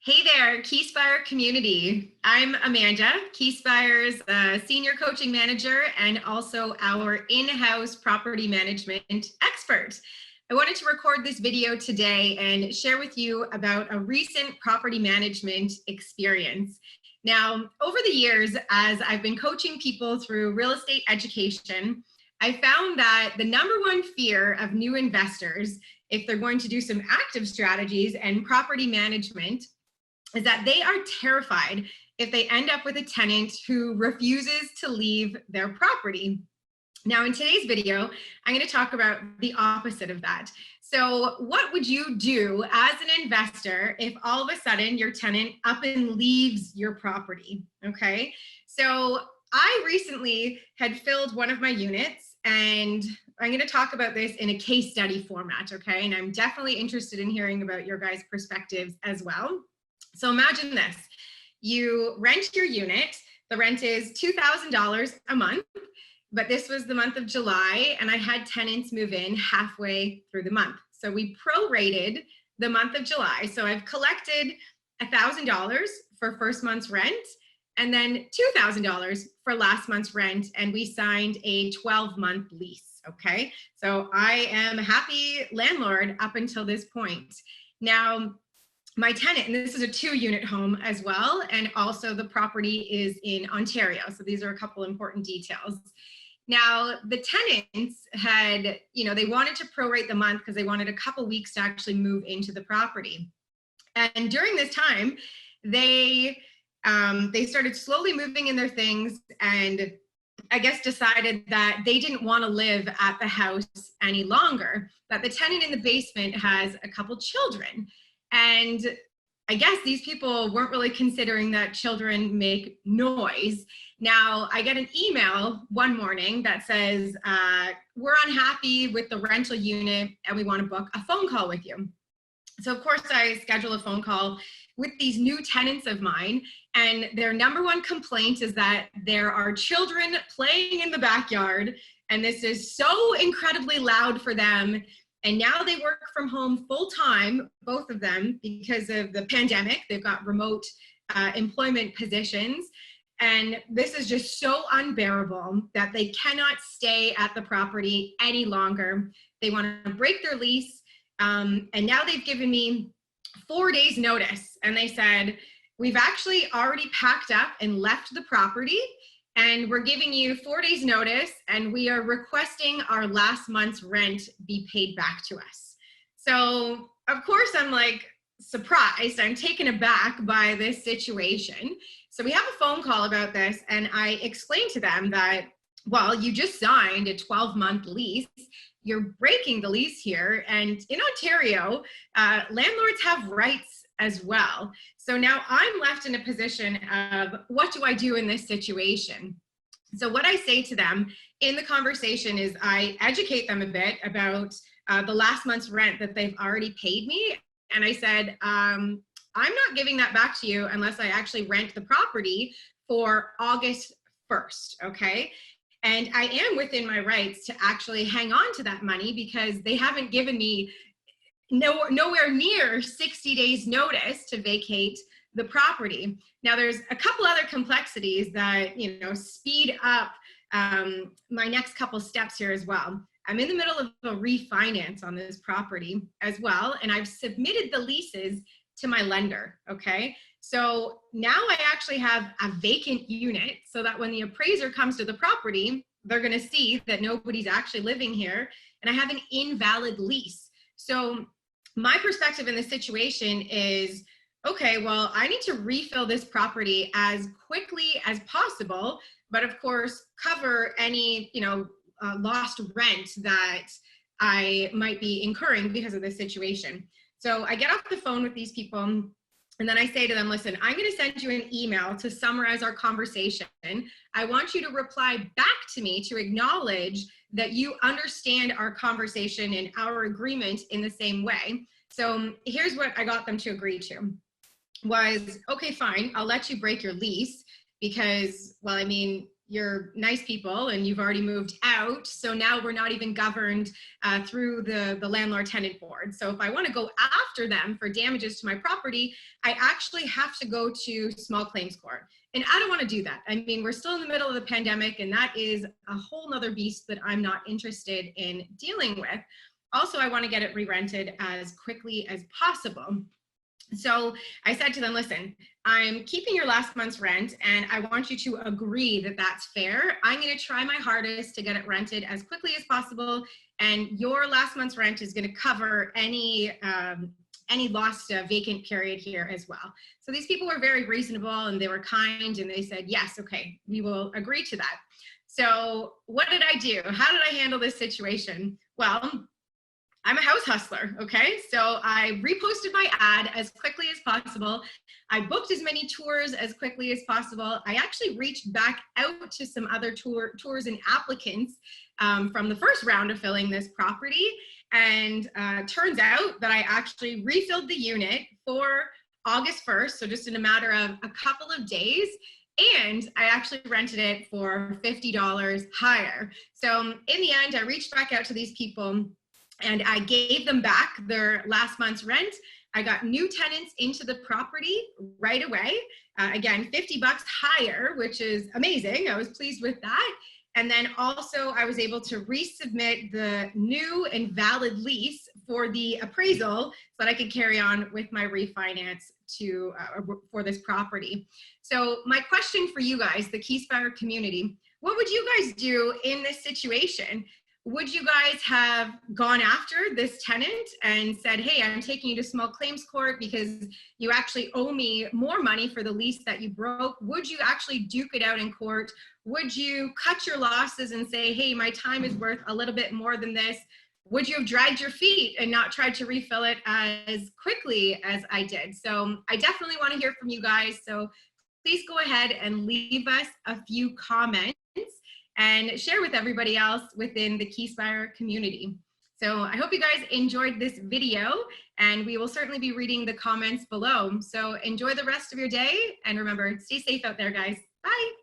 Hey there, Keyspire community. I'm Amanda, Keyspire's senior coaching manager and also our in-house property management expert. I wanted to record this video today and share with you about a recent property management experience. Now, over the years, as I've been coaching people through real estate education, I found that the number one fear of new investors, if they're going to do some active strategies and property management, is that they are terrified if they end up with a tenant who refuses to leave their property. Now, in today's video, I'm going to talk about the opposite of that. So what would you do as an investor if all of a sudden your tenant up and leaves your property? Okay, so I recently had filled one of my units, and I'm going to talk about this in a case study format, okay? And I'm definitely interested in hearing about your guys' perspectives as well. So imagine this, you rent your unit, the rent is $2,000 a month, but this was the month of July and I had tenants move in halfway through the month. So we prorated the month of July. So I've collected $1,000 for first month's rent and then $2,000 for last month's rent, and we signed a 12-month lease, okay? So I am a happy landlord up until this point. Now, my tenant, and this is a 2-unit home as well, and also the property is in Ontario. So these are a couple important details. Now, the tenants had, they wanted to prorate the month because they wanted a couple weeks to actually move into the property. And during this time, they started slowly moving in their things and I guess decided that they didn't want to live at the house any longer, that the tenant in the basement has a couple children. And I guess these people weren't really considering that children make noise. Now, I get an email one morning that says, we're unhappy with the rental unit and we want to book a phone call with you. So of course I schedule a phone call with these new tenants of mine, and their number one complaint is that there are children playing in the backyard and this is so incredibly loud for them. And now they work from home full time, both of them, because of the pandemic. They've got remote employment positions. And this is just so unbearable that they cannot stay at the property any longer. They want to break their lease. And now they've given me 4 days notice. And they said, we've actually already packed up and left the property. And we're giving you 4 days notice and we are requesting our last month's rent be paid back to us. So of course I'm like surprised, I'm taken aback by this situation. So we have a phone call about this and I explained to them that, well, you just signed a 12-month lease. You're breaking the lease here. And in Ontario, landlords have rights as well. So now I'm left in a position of what do I do in this situation? So what I say to them in the conversation is I educate them a bit about the last month's rent that they've already paid me. And I said, I'm not giving that back to you unless I actually rent the property for August 1st, okay? And I am within my rights to actually hang on to that money because they haven't given me nowhere near 60 days notice to vacate the property. Now there's a couple other complexities that, speed up my next couple steps here as well. I'm in the middle of a refinance on this property as well, and I've submitted the leases to my lender, okay? So now I actually have a vacant unit so that when the appraiser comes to the property, they're gonna see that nobody's actually living here, and I have an invalid lease. So my perspective in this situation is, okay, well, I need to refill this property as quickly as possible, but of course, cover any, lost rent that I might be incurring because of this situation. So I get off the phone with these people and then I say to them, listen, I'm going to send you an email to summarize our conversation. I want you to reply back to me to acknowledge that you understand our conversation and our agreement in the same way. So here's what I got them to agree to was, okay, fine, I'll let you break your lease because, well, I mean, you're nice people and you've already moved out. So now we're not even governed through the landlord tenant board. So if I want to go after them for damages to my property, I actually have to go to small claims court. And I don't want to do that. I mean, we're still in the middle of the pandemic, and that is a whole nother beast that I'm not interested in dealing with. Also, I want to get it re-rented as quickly as possible. So I said to them, listen, I'm keeping your last month's rent and I want you to agree that that's fair. I'm going to try my hardest to get it rented as quickly as possible. And your last month's rent is going to cover any lost vacant period here as well. So these people were very reasonable and they were kind and they said, yes, okay, we will agree to that. So what did I do? How did I handle this situation? Well, I'm a house hustler, okay? So I reposted my ad as quickly as possible. I booked as many tours as quickly as possible. I actually reached back out to some other tours and applicants from the first round of filling this property. And turns out that I actually refilled the unit for August 1st, so just in a matter of a couple of days. And I actually rented it for $50 higher. So in the end, I reached back out to these people and I gave them back their last month's rent. I got new tenants into the property right away. Again, $50 higher, which is amazing. I was pleased with that. And then also I was able to resubmit the new and valid lease for the appraisal so that I could carry on with my refinance for this property. So my question for you guys, the Keyspire community, what would you guys do in this situation? Would you guys have gone after this tenant and said, hey, I'm taking you to small claims court because you actually owe me more money for the lease that you broke? Would you actually duke it out in court? Would you cut your losses and say, hey, my time is worth a little bit more than this? Would you have dragged your feet and not tried to refill it as quickly as I did? So I definitely want to hear from you guys. So please go ahead and leave us a few comments and share with everybody else within the Keyspire community. So I hope you guys enjoyed this video, and we will certainly be reading the comments below. So enjoy the rest of your day, and remember, stay safe out there, guys. Bye.